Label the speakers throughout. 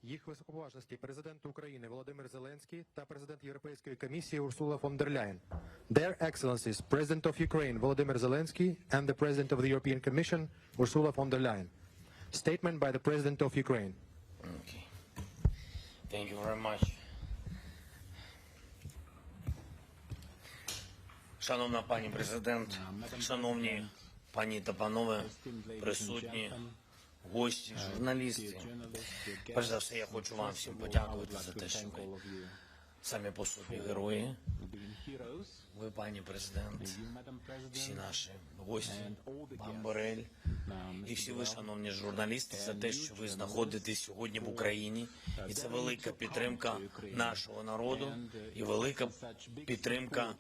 Speaker 1: Їх високоповажності президент України Володимир Зеленський та президент Європейської комісії Урсула фон дер Ляєн. Their Excellencies, President of Ukraine Volodymyr Zelensky and the President of the European Commission Ursula von der Leyen. Statement by the President of Ukraine.
Speaker 2: Okay. Thank you very much. Шановна пані президент, шановні пані та панове, присутні, гості, журналісти. Перш за все, я хочу вам всім подякувати за те, що ви самі по собі герої. Ви, пані президент, всі наші гості, пан Боррель і всі ви, шановні журналісти, за те, що ви знаходитесь сьогодні в Україні. І це велика підтримка нашого народу і велика підтримка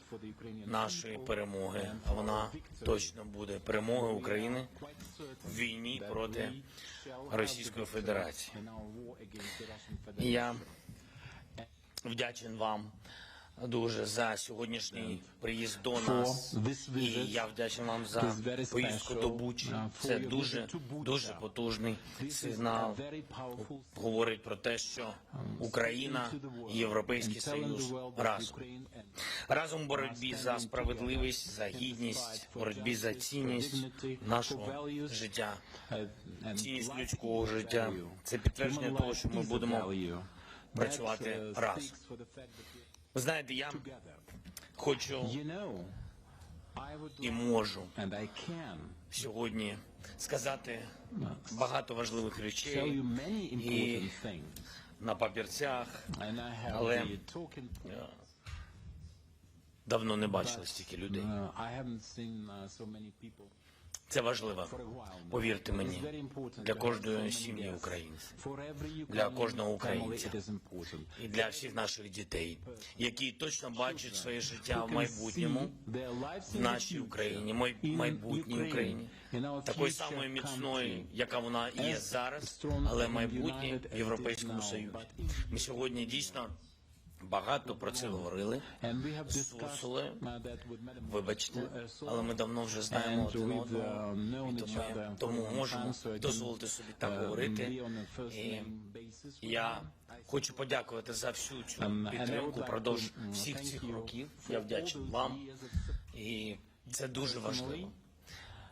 Speaker 2: нашої перемоги. А вона точно буде перемогою України в війні проти Російської Федерації. І я вдячен вам дуже за сьогоднішній приїзд до нас, і я вдячний вам за поїздку до Бучі. Це дуже потужний сигнал. Говорить про те, що Україна і Європейський Союз разом в боротьбі за справедливість, за гідність, боротьбі за цінність нашого життя, цінність людського життя. Це підтвердження того, що ми будемо працювати разом. Ви знаєте, я хочу і можу сьогодні сказати багато важливих речей і на папірцях, але давно не бачили стільки людей. Це важливо, повірте мені, для кожної сім'ї українців, для кожного українця і для всіх наших дітей, які точно бачать своє життя в майбутньому, в нашій Україні, майбутній Україні, такої самої міцної, яка вона є зараз, але майбутнє в Європейському Союзі. Ми сьогодні дійсно багато про це говорили з Урсулою, вибачте, але ми давно вже знаємо один одного, і тому можемо дозволити собі так говорити. І я хочу подякувати за всю цю підтримку впродовж всіх цих років. Я вдячний вам, і це дуже важливо.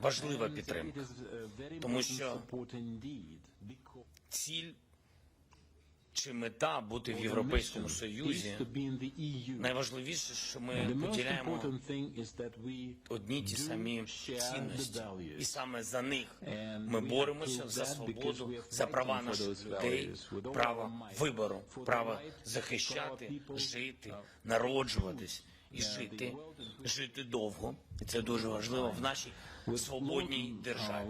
Speaker 2: Важлива підтримка, тому що ціль чи мета бути в Європейському Союзі, найважливіше, що ми поділяємо одні ті самі цінності. І саме за них ми боремося, за свободу, за права наших людей, право вибору, право захищати, жити, народжуватись і жити довго. І це дуже важливо в нашій свободній державі.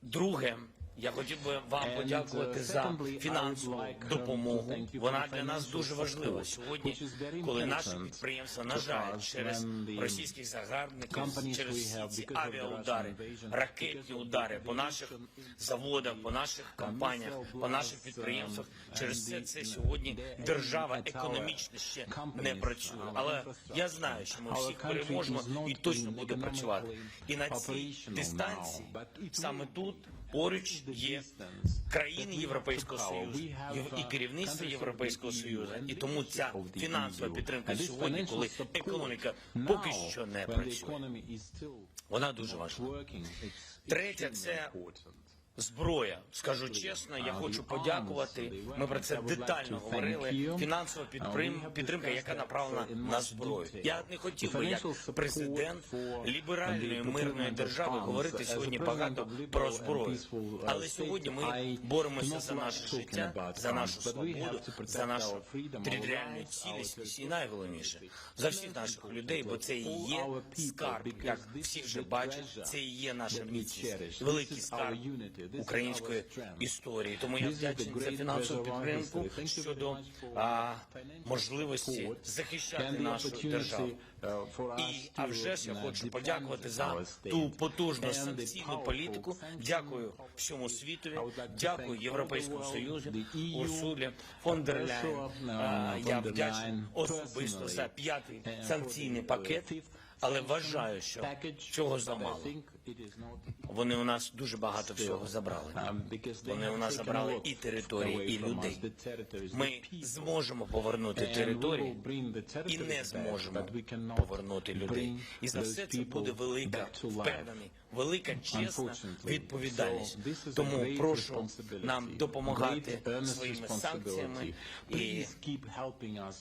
Speaker 2: Друге, я хотів би вам подякувати за фінансову допомогу. Вона для нас дуже важлива сьогодні, коли наші підприємства, на жаль, через російських загарбників, через всі ці авіаудари, ракетні удари по наших заводах, по наших компаніях, по наших підприємствах, через це сьогодні держава економічно ще не працює. Але я знаю, що ми всіх переможемо і точно буде працювати. І на цій дистанції, саме тут, поруч є країни Європейського Союзу і керівництво Європейського Союзу. І тому ця фінансова підтримка сьогодні, коли економіка поки що не працює, вона дуже важлива. Третє – це зброя. Скажу чесно, я хочу подякувати. Ми про це детально говорили. Фінансова підтримка, яка направлена на зброю. Я не хотів би, як президент ліберальної мирної держави, говорити сьогодні багато про зброю. Але сьогодні ми боремося за наше життя, за нашу свободу, за нашу територіальну цілісність і найголовніше за всіх наших людей, бо це і є скарб, як всі вже бачать, це і є наша міцність, великий скарб української історії. Тому я вдячний за фінансову підтримку щодо можливості захищати нашу державу. А вже ж я хочу подякувати за ту потужну санкційну політику. Дякую всьому світові, дякую Європейському Союзу, Урсулі фон дер Ляєн. Я вдячний особисто за 5-й санкційний пакет, але вважаю, що цього замало. Вони у нас дуже багато всього забрали. Вони у нас забрали і території, і людей. Ми зможемо повернути території і не зможемо повернути людей. І за все це буде велика, впевнений, велика чесна відповідальність. Тому прошу нам допомагати своїми санкціями, і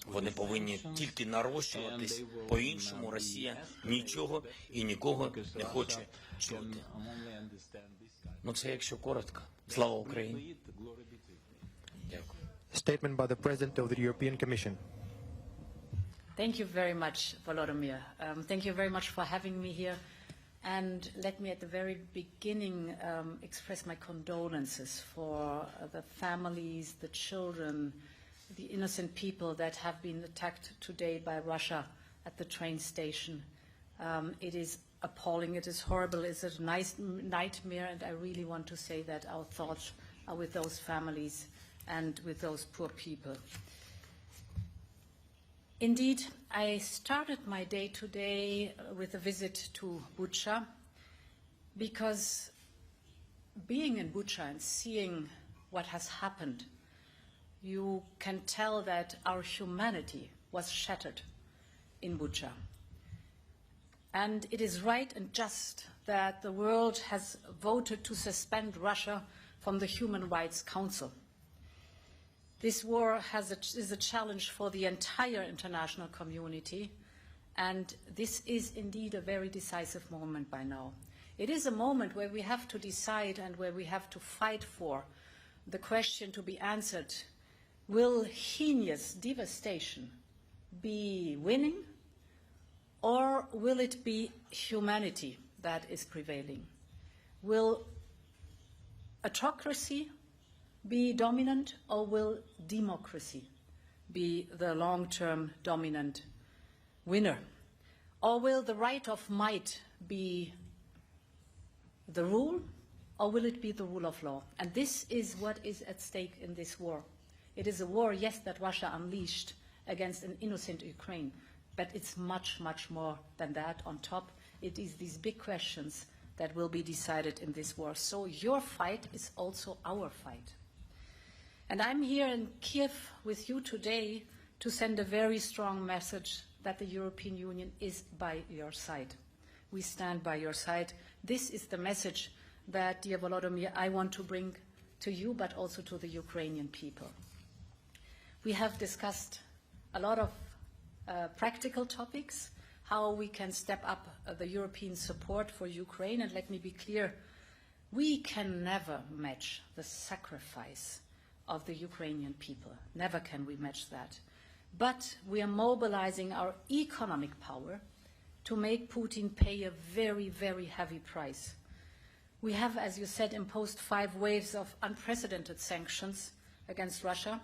Speaker 2: вони повинні тільки нарощуватись. По-іншому Росія нічого і нікого не хоче чути. Ну це якщо коротко. Слава Україні. Дякую.
Speaker 1: Statement by the President of the European Commission.
Speaker 3: Thank you very much, Volodymyr. Thank you very much for having me here. And let me at the very beginning express my condolences for the families, the children, the innocent people that have been attacked today by Russia at the train station. It is appalling, it is horrible, it's a nice nightmare, and I really want to say that our thoughts are with those families and with those poor people. Indeed, I started my day today with a visit to Bucha, because being in Bucha and seeing what has happened, you can tell that our humanity was shattered in Bucha. And it is right and just that the world has voted to suspend Russia from the Human Rights Council. This war is a challenge for the entire international community, and this is indeed a very decisive moment by now. It is a moment where we have to decide and where we have to fight for the question to be answered: will heinous devastation be winning, or will it be humanity that is prevailing? Will autocracy be dominant, or will democracy be the long-term dominant winner? Or will the right of might be the rule, or will it be the rule of law? And this is what is at stake in this war. It is a war, yes, that Russia unleashed against an innocent Ukraine, but it's much, much more than that on top. It is these big questions that will be decided in this war. So your fight is also our fight. And I'm here in Kiev with you today to send a very strong message that the European Union is by your side. We stand by your side. This is the message that, dear Volodymyr, I want to bring to you, but also to the Ukrainian people. We have discussed a lot of practical topics, how we can step up the European support for Ukraine. And let me be clear, we can never match the sacrifice of the Ukrainian people. Never can we match that. But we are mobilizing our economic power to make Putin pay a very, very heavy price. We have, as you said, imposed 5 waves of unprecedented sanctions against Russia,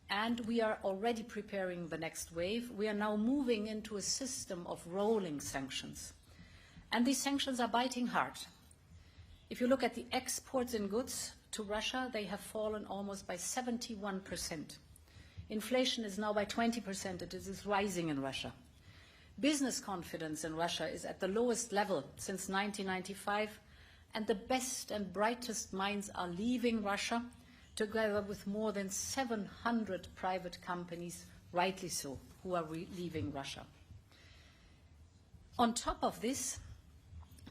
Speaker 3: and we are already preparing the next wave. We are now moving into a system of rolling sanctions. And these sanctions are biting hard. If you look at the exports in goods to Russia, they have fallen almost by 71%. Inflation is now by 20%. It is rising in Russia. Business confidence in Russia is at the lowest level since 1995, and the best and brightest minds are leaving Russia, together with more than 700 private companies, rightly so, who are leaving Russia. On top of this,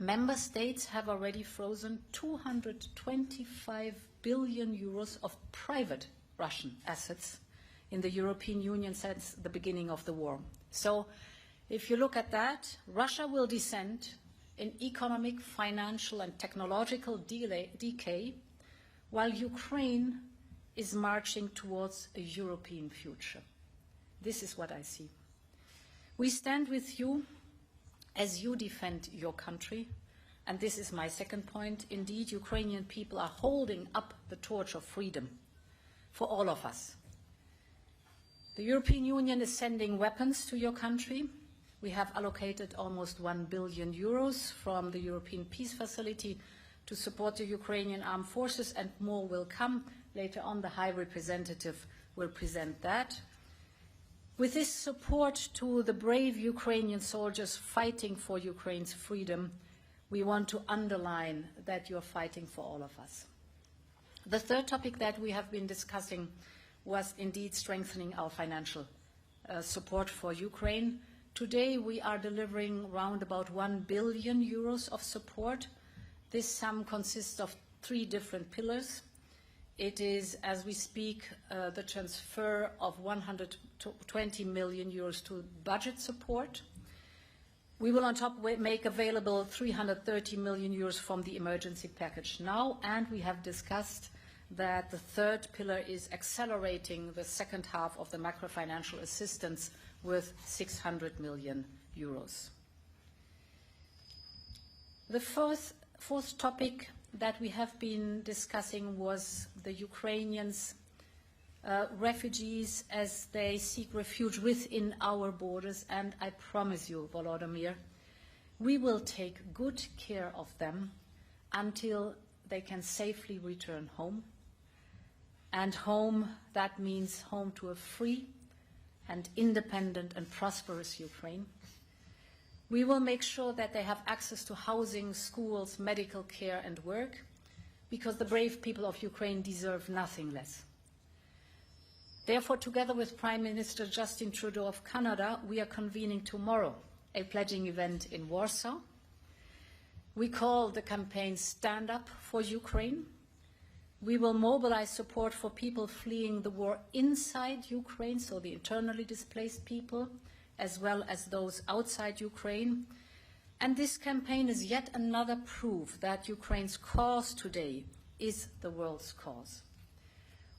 Speaker 3: member states have already frozen 225 billion euros of private Russian assets in the European Union since the beginning of the war. So if you look at that, Russia will descend in economic, financial, and technological decay, while Ukraine is marching towards a European future. This is what I see. We stand with you as you defend your country, and this is my second point. Indeed, Ukrainian people are holding up the torch of freedom for all of us. The European Union is sending weapons to your country. We have allocated almost 1 billion euros from the European Peace Facility to support the Ukrainian armed forces, and more will come. Later on, the High Representative will present that. With this support to the brave Ukrainian soldiers fighting for Ukraine's freedom, we want to underline that you're fighting for all of us. The third topic that we have been discussing was indeed strengthening our financial support for Ukraine. Today we are delivering around about 1 billion euros of support. This sum consists of 3 different pillars. It is, as we speak, the transfer of 120 million euros to budget support. We will on top make available 330 million euros from the emergency package now, and we have discussed that the third pillar is accelerating the second half of the macro-financial assistance with 600 million euros. The fourth topic that we have been discussing was the Ukrainians, refugees as they seek refuge within our borders, and I promise you, Volodymyr, we will take good care of them until they can safely return home. And home, that means home to a free and independent and prosperous Ukraine. We will make sure that they have access to housing, schools, medical care and work, because the brave people of Ukraine deserve nothing less. Therefore, together with Prime Minister Justin Trudeau of Canada, we are convening tomorrow a pledging event in Warsaw. We call the campaign Stand Up for Ukraine. We will mobilize support for people fleeing the war inside Ukraine, so the internally displaced people, as well as those outside Ukraine. And this campaign is yet another proof that Ukraine's cause today is the world's cause.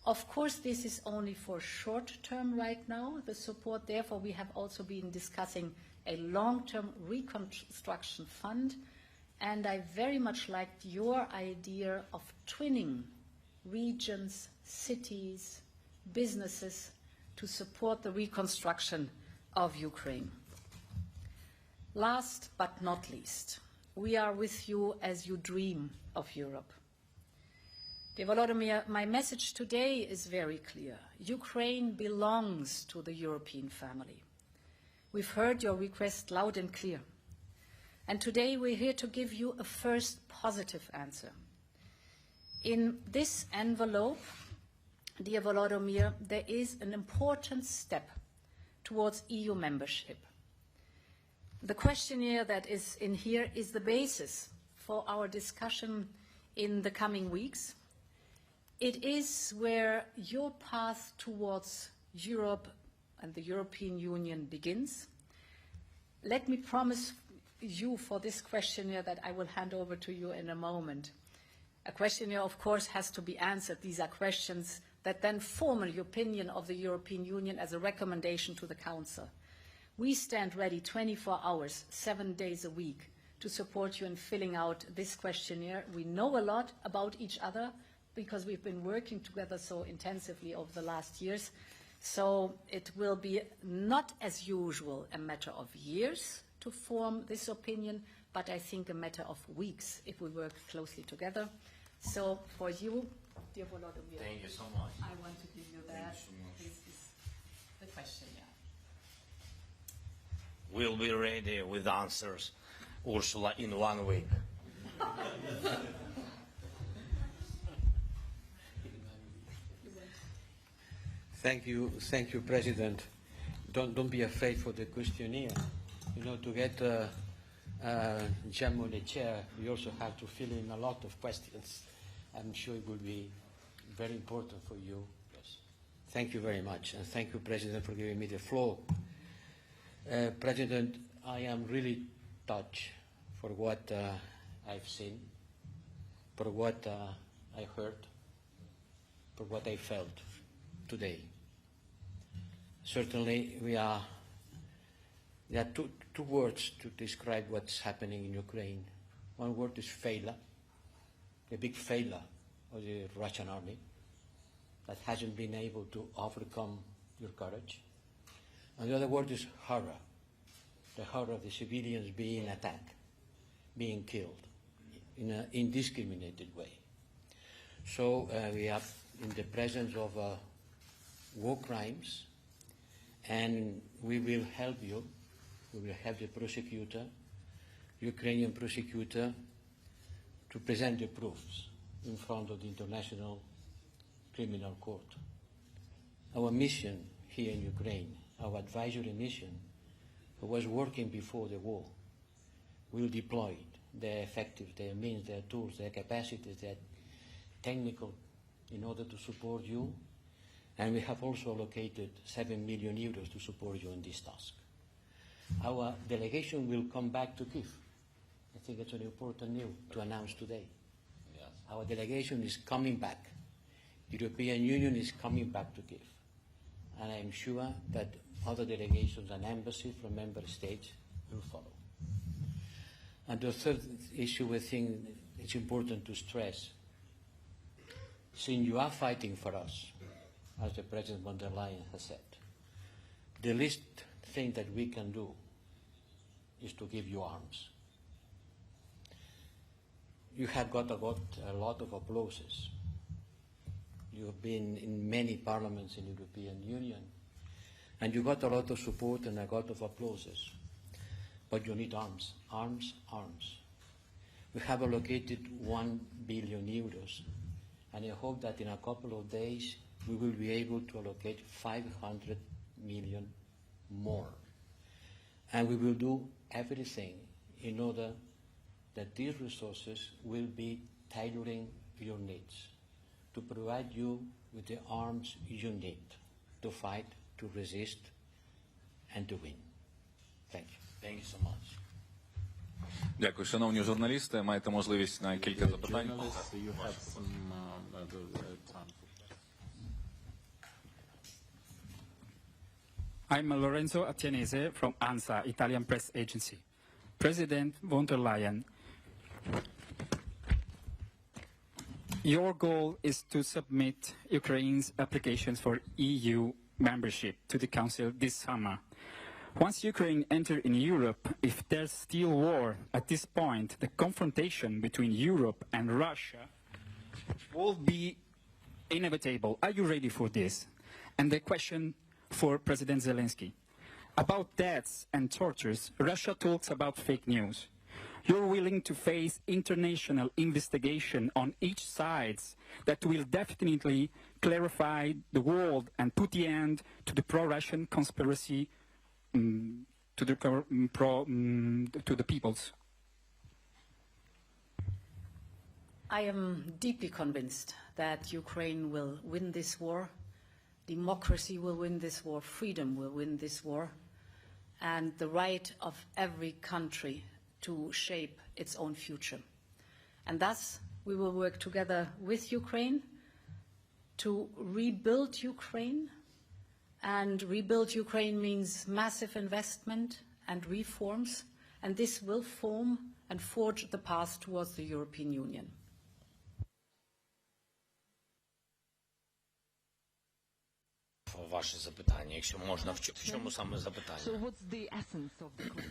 Speaker 3: Of course, this is only for short term right now, the support. Therefore, we have also been discussing a long-term reconstruction fund, and I very much liked your idea of twinning regions, cities, businesses to support the reconstruction of Ukraine. Last but not least, we are with you as you dream of Europe. Dear Volodymyr, my message today is very clear. Ukraine belongs to the European family. We've heard your request loud and clear. And today we're here to give you a first positive answer. In this envelope, dear Volodymyr, there is an important step towards EU membership. The questionnaire that is in here is the basis for our discussion in the coming weeks. It is where your path towards Europe and the European Union begins. Let me promise you for this questionnaire that I will hand over to you in a moment. A questionnaire, of course, has to be answered. These are questions that then form the opinion of the European Union as a recommendation to the Council. We stand ready 24 hours, 7 days a week to support you in filling out this questionnaire. We know a lot about each other because we've been working together so intensively over the last years. So it will be not as usual a matter of years to form this opinion, but I think a matter of weeks if we work closely together. So for you, dear Volodymyr,
Speaker 2: Thank you so much.
Speaker 3: I want to give you that.
Speaker 2: Thank you so much.
Speaker 3: This is the questionnaire.
Speaker 2: We'll be ready with answers, Ursula, in 1 week.
Speaker 4: Thank you, President. Don't be afraid for the questionnaire. You know, to get jam on the chair, we also have to fill in a lot of questions. I'm sure it will be very important for you. Yes. Thank you very much, and thank you, President, for giving me the floor. President, I am really touched for what I've seen, for what I heard, for what I felt today. Certainly, there are two words to describe what's happening in Ukraine. One word is failure, the big failure of the Russian army that hasn't been able to overcome your courage. And the other word is horror, the horror of the civilians being attacked, being killed in an indiscriminated way. So we are in the presence of war crimes, and we will help you. We will help the prosecutor Ukrainian prosecutor to present the proofs in front of the International Criminal Court. Our mission here in Ukraine, our advisory mission, was working before the war, will deploy their effective, their means, their tools, their capacities, their technical in order to support you. And we have also allocated 7 million euros to support you in this task. Our delegation will come back to Kyiv. I think it's an important news to announce today. Yes. Our delegation is coming back. The European Union is coming back to Kyiv. And I am sure that other delegations and embassies from member states will follow. And the third issue I think it's important to stress, since you are fighting for us, as the President von der Leyen has said, the least thing that we can do is to give you arms. You have got a lot of applauses. You have been in many parliaments in the European Union, and you got a lot of support and a lot of applauses. But you need arms, arms, arms. We have allocated 1 billion euros, and I hope that in a couple of days we will be able to allocate 500 million more. And we will do everything in order that these resources will be tailoring your needs, to provide you with the arms you need to fight, to resist, and to win. Thank you.
Speaker 2: Thank you so much.
Speaker 5: Дякую, шановні журналісти. Маєте можливість на кілька запитань.
Speaker 6: I'm Lorenzo Attianese from ANSA, Italian press agency. President von der Leyen, your goal is to submit Ukraine's applications for EU membership to the Council this summer. Once Ukraine enters in Europe, if there's still war at this point, the confrontation between Europe and Russia will be inevitable. Are you ready for this? And the question for President Zelensky. About deaths and tortures, Russia talks about fake news. You're willing to face international investigation on each side that will definitely clarify the world and put the end to the pro-Russian conspiracy to the peoples.
Speaker 3: I am deeply convinced that Ukraine will win this war. Democracy will win this war. Freedom will win this war. And the right of every country to shape its own future. And thus, we will work together with Ukraine to rebuild Ukraine. And rebuild Ukraine means massive investment and reforms. And this will form and forge the path towards the European Union.
Speaker 2: Ваше запитання, якщо можна, в чому саме запитання?
Speaker 7: So what's the essence of the call?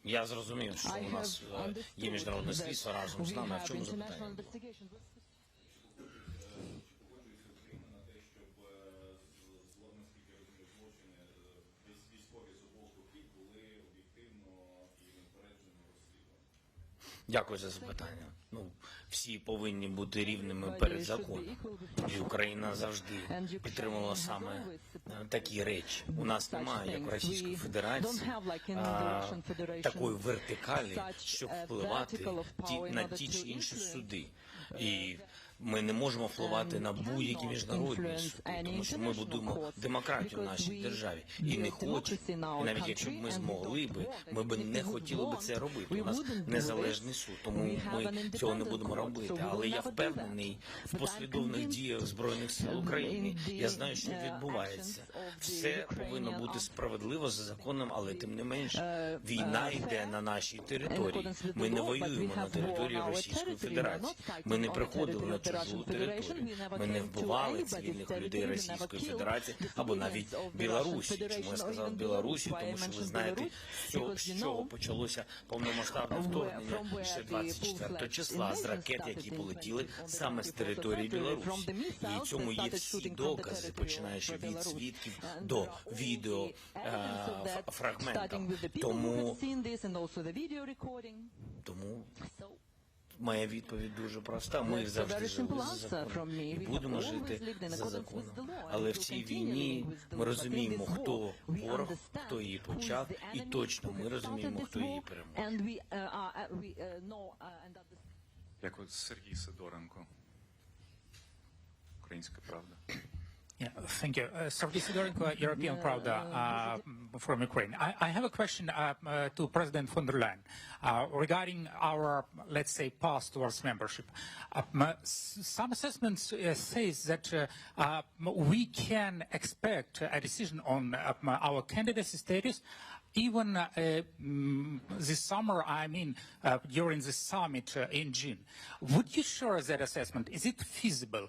Speaker 2: Я зрозумів, що у нас є міжнародне слідство разом з нами. А в чому запитання? Дякую за запитання. Всі повинні бути рівними перед законом. І Україна завжди підтримувала саме такі речі. У нас немає, як в Російській Федерації, такої вертикалі, щоб впливати на ті чи інші суди. І ми не можемо впливати на будь-які міжнародні суди, тому що ми будуємо демократію в нашій державі. І не хочемо, і навіть якщо б ми змогли би, ми б не хотіли б це робити. У нас незалежний суд, тому ми цього не будемо робити. Але я впевнений в послідовних діях Збройних сил України. Я знаю, що відбувається. Все повинно бути справедливо за законом, але тим не менш, війна йде на нашій території. Ми не воюємо на території Російської Федерації. Ми не приходили на цю чужу територію. Ми не вбивали цивільних людей Російської Федерації або навіть Білорусі. Чому я сказав Білорусі? Тому що ви знаєте, з чого почалося повномасштабне вторгнення ще 24 числа, з ракет, які полетіли саме з території Білорусі. І цьому є всі докази, починаючи від свідків до відео фрагментів. Тому моя відповідь дуже проста. Ми завжди жили за законом і будемо жити за законом. Але в цій війні ми розуміємо, хто ворог, хто її почав, і точно ми розуміємо, хто її переможе.
Speaker 5: Дякую. Сергій Сидоренко. Українська правда.
Speaker 8: Yeah, thank you. Sergei Sidorenko, European Pravda from Ukraine. I have a question to President von der Leyen regarding our, let's say, path towards membership. Some assessments say that we can expect a decision on our candidacy status even this summer, I mean, during the summit in June. Would you share that assessment? Is it feasible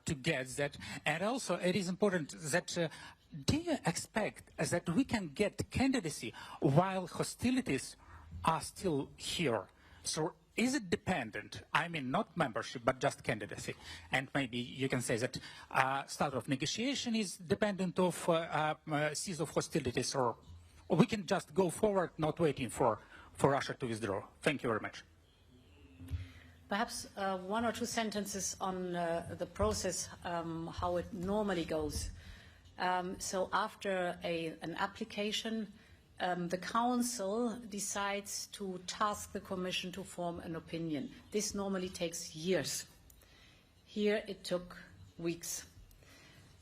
Speaker 8: to get that? And also, it is important that do you expect that we can get candidacy while hostilities are still here? So is it dependent? I mean, not membership, but just candidacy. And maybe you can say that start of negotiation is dependent of cease of hostilities, or we can just go forward, not waiting for Russia to withdraw. Thank you very much.
Speaker 3: Perhaps one or two sentences on the process, how it normally goes. So after an application, the Council decides to task the Commission to form an opinion. This normally takes years. Here it took weeks.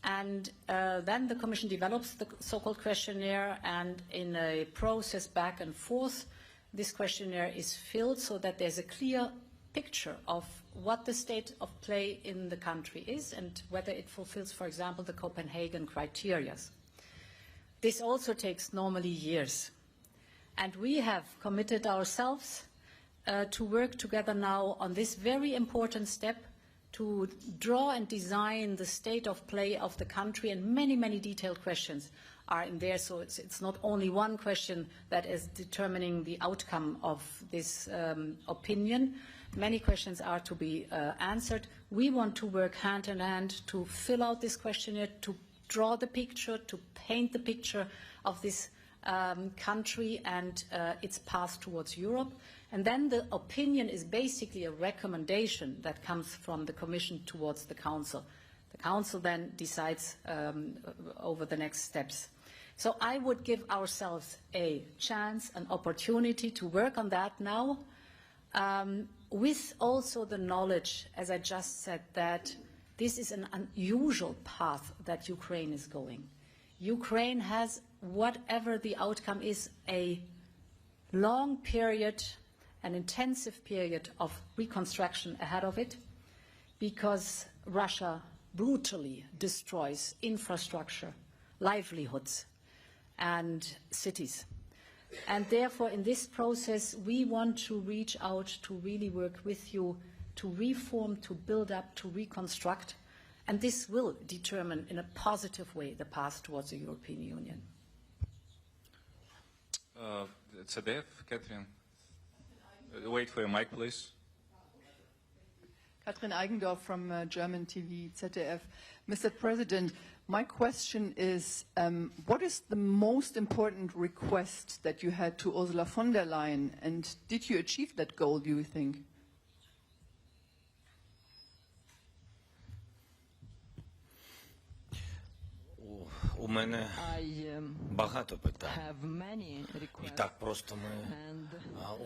Speaker 3: And then the Commission develops the so-called questionnaire, and in a process back and forth, this questionnaire is filled so that there's a clear picture of what the state of play in the country is and whether it fulfills, for example, the Copenhagen criteria. This also takes normally years. And we have committed ourselves to work together now on this very important step to draw and design the state of play of the country, and many, many detailed questions are in there. So it's not only one question that is determining the outcome of this opinion. Many questions are to be answered. We want to work hand in hand to fill out this questionnaire, to draw the picture, to paint the picture of this country and its path towards Europe. And then the opinion is basically a recommendation that comes from the Commission towards the Council. The Council then decides over the next steps. So I would give ourselves a chance, an opportunity to work on that now, with also the knowledge, as I just said, that this is an unusual path that Ukraine is going. Ukraine has, whatever the outcome is, a long period, an intensive period of reconstruction ahead of it, because Russia brutally destroys infrastructure, livelihoods, and cities. And therefore, in this process, we want to reach out to really work with you to reform, to build up, to reconstruct. And this will determine in a positive way the path towards the European Union.
Speaker 5: CDF, Catherine. Wait for your mic, please.
Speaker 9: Katrin Eigendorf from German TV, ZDF. Mr. President, my question is, what is the most important request that you had to Ursula von der Leyen, and did you achieve that goal, do you think?
Speaker 2: У мене багато питань. І так просто ми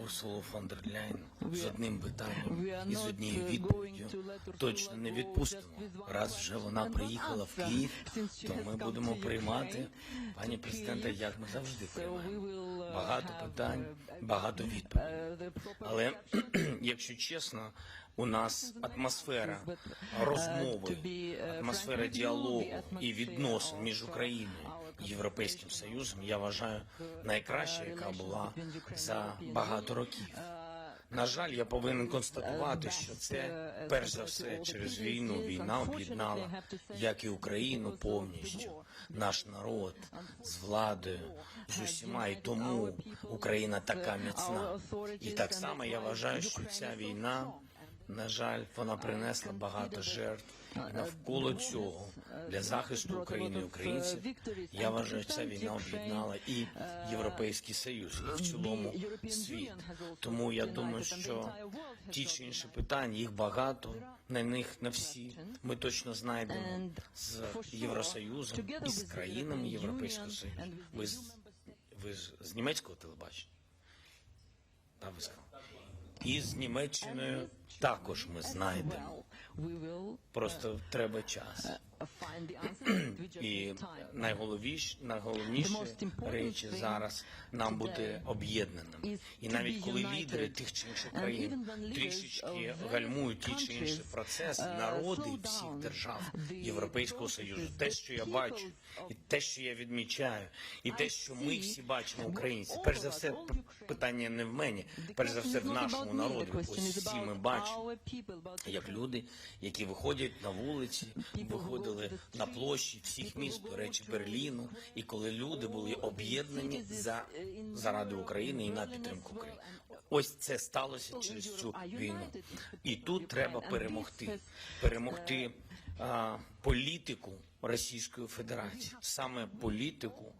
Speaker 2: Урсулу фон дер Ляйн з одним питанням і з однією відповіддю точно не відпустимо. Раз вже вона приїхала в Київ, то ми будемо приймати пані президента, як ми завжди приймаємо. Багато питань, багато відповідей. Але, якщо чесно, у нас атмосфера розмови, атмосфера діалогу і відносин між Україною і Європейським Союзом, я вважаю, найкраща, яка була за багато років. На жаль, я повинен констатувати, що це, перш за все, через війну. Війна об'єднала, як і Україну повністю, наш народ з владою, з усіма. І тому Україна така міцна. І так само я вважаю, що ця війна, на жаль, вона принесла багато жертв. І навколо цього, для захисту України і українців, я вважаю, ця війна об'єднала і Європейський Союз, і в цілому світ. Тому я думаю, що ті чи інші питання, їх багато, на них не всі ми точно знайдемо з Євросоюзом і з країнами Європейського Союзу. Ви ж з німецького телебачення? Так, ви сказали. І з Німеччиною також ми знайдемо. Просто треба час. І найголовніші речі зараз нам бути об'єднаними. І навіть коли лідери тих чи інших країн трішечки гальмують ті чи інші процеси, народи всіх держав Європейського Союзу, те, що я бачу, і те, що я відмічаю, і те, що ми всі бачимо, українці, перш за все, питання не в мені, перш за все в нашому народі. Ось всі ми бачимо, як люди, які виходять на вулиці, виходили на площі всіх міст, до речі, Берліну, і коли люди були об'єднані заради України і на підтримку України. Ось це сталося через цю війну. І тут треба перемогти. Перемогти політику Російської Федерації, саме політику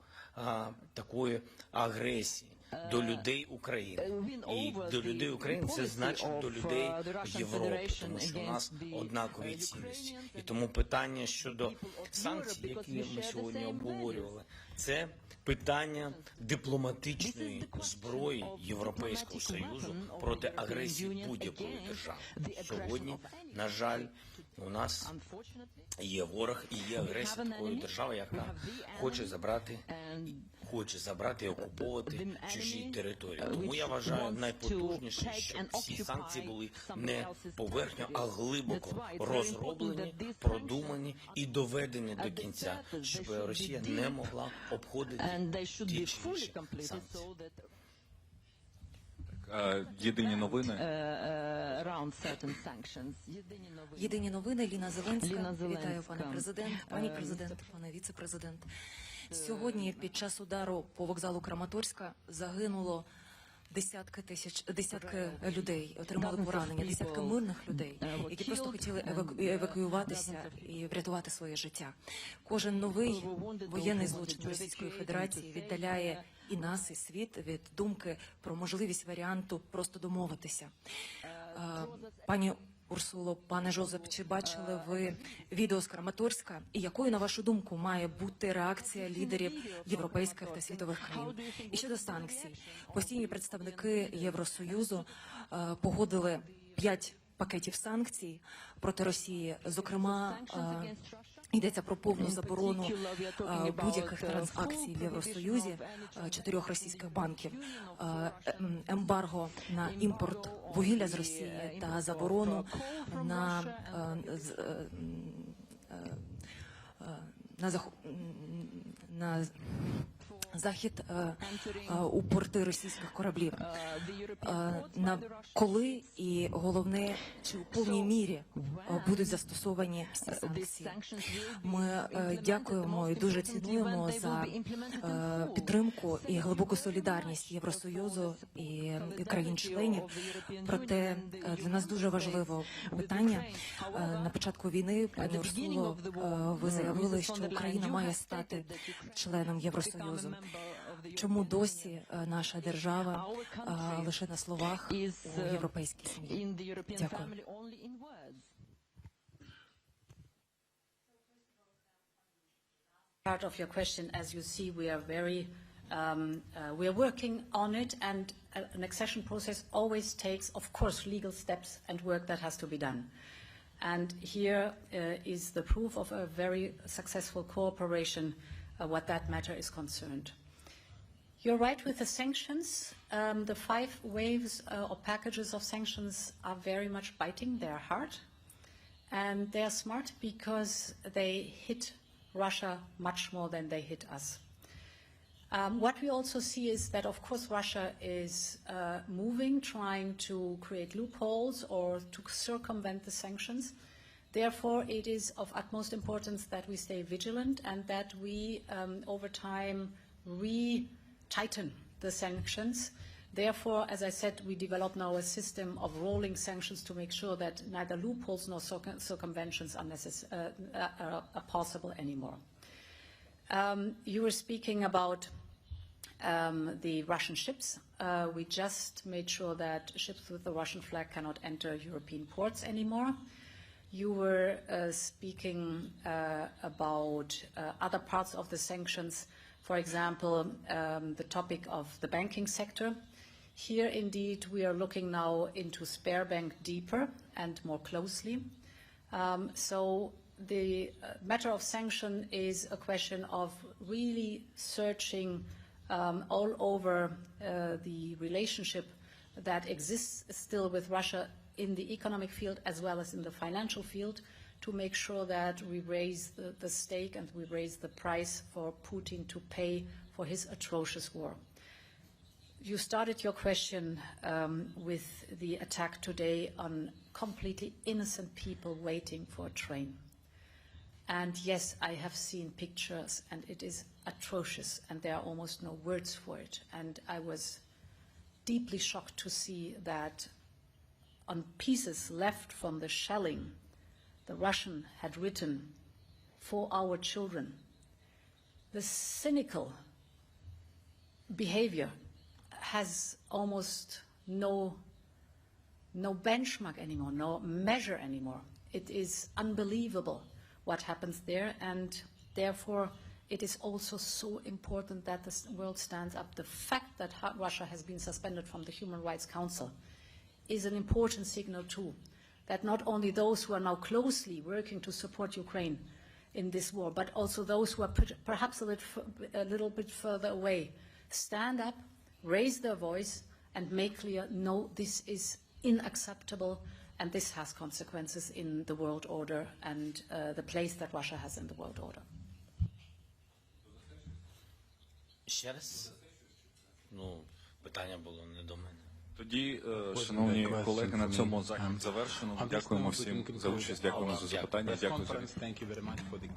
Speaker 2: такої агресії до людей України. І до людей України це значить до людей Європи, тому що у нас однакові цінності. І тому питання щодо санкцій, які ми сьогодні обговорювали, це питання дипломатичної зброї Європейського Союзу проти агресії будь-якої держави. Сьогодні, на жаль, у нас є ворог і є агресія такої держави, яка хоче забрати і окуповувати чужі території. Тому я вважаю найпотужніше, щоб всі санкції були не поверхньо, а глибоко розроблені, продумані і доведені до кінця, щоб Росія не могла обходити ті чи інші санкції.
Speaker 5: Єдині новини.
Speaker 10: Єдині новини. Ліна Зеленська. Вітаю, пане президент, пані президент, пане віце-президент. Сьогодні під час удару по вокзалу Краматорська загинуло десятки людей, отримали поранення, десятки мирних людей, які просто хотіли евакуюватися і врятувати своє життя. Кожен новий воєнний злочин Російської Федерації віддаляє і нас, і світ від думки про можливість варіанту просто домовитися. Пані Урсуло, пане Жозеп, чи бачили ви відео з Краматорська? І якою, на вашу думку, має бути реакція лідерів європейських та світових країн? І щодо санкцій, постійні представники Євросоюзу погодили 5 пакетів санкцій проти Росії. Зокрема, йдеться про повну заборону будь-яких транзакцій в Євросоюзі 4 російських банків, ембарго на імпорт вугілля з Росії та заборону на захід у порти російських кораблів. На коли і головне, чи у повній мірі будуть застосовані всі санкції? Ми дякуємо і дуже цінуємо за підтримку і глибоку солідарність Євросоюзу і країн-членів. Проте для нас дуже важливо питання. На початку війни, пані Урсуло, ви заявили, що Україна має стати членом Євросоюзу. Чому досі наша держава лише на словах у європейській сім'ї? Дякую.
Speaker 3: Part of your question, as you see, we are working on it, and an accession process always takes, of course, legal steps and work that has to be done. And here is the proof of a very successful cooperation what that matter is concerned. You're right with the sanctions. The 5 waves or packages of sanctions are very much biting. They're hard. And they are smart because they hit Russia much more than they hit us. What we also see is that, of course, Russia is moving, trying to create loopholes or to circumvent the sanctions. Therefore, it is of utmost importance that we stay vigilant and that we, over time, re-tighten the sanctions. Therefore, as I said, we develop now a system of rolling sanctions to make sure that neither loopholes nor circumventions are possible anymore. You were speaking about the Russian ships. We just made sure that ships with the Russian flag cannot enter European ports anymore. You were speaking about other parts of the sanctions, for example, the topic of the banking sector. Here, indeed, we are looking now into Sberbank deeper and more closely. So the matter of sanction is a question of really searching all over the relationship that exists still with Russia in the economic field as well as in the financial field to make sure that we raise the stake and we raise the price for Putin to pay for his atrocious war. You started your question with the attack today on completely innocent people waiting for a train. And yes, I have seen pictures, and it is atrocious, and there are almost no words for it. And I was deeply shocked to see that on pieces left from the shelling, the Russian had written, "For our children." The cynical behavior has almost no benchmark anymore, no measure anymore. It is unbelievable what happens there, and therefore it is also so important that the world stands up. The fact that Russia has been suspended from the Human Rights Council is an important signal too, that not only those who are now closely working to support Ukraine in this war, but also those who are perhaps a little bit further away, stand up, raise their voice, and make clear, no, this is unacceptable, and this has consequences in the world order and the place that Russia has in the world order.
Speaker 2: Ще раз? Ну, питання було не до мене.
Speaker 5: Тоді, шановні колеги, на цьому захід завершено. Дякуємо всім за участь, дякуємо за запитання, дякую за відповідь.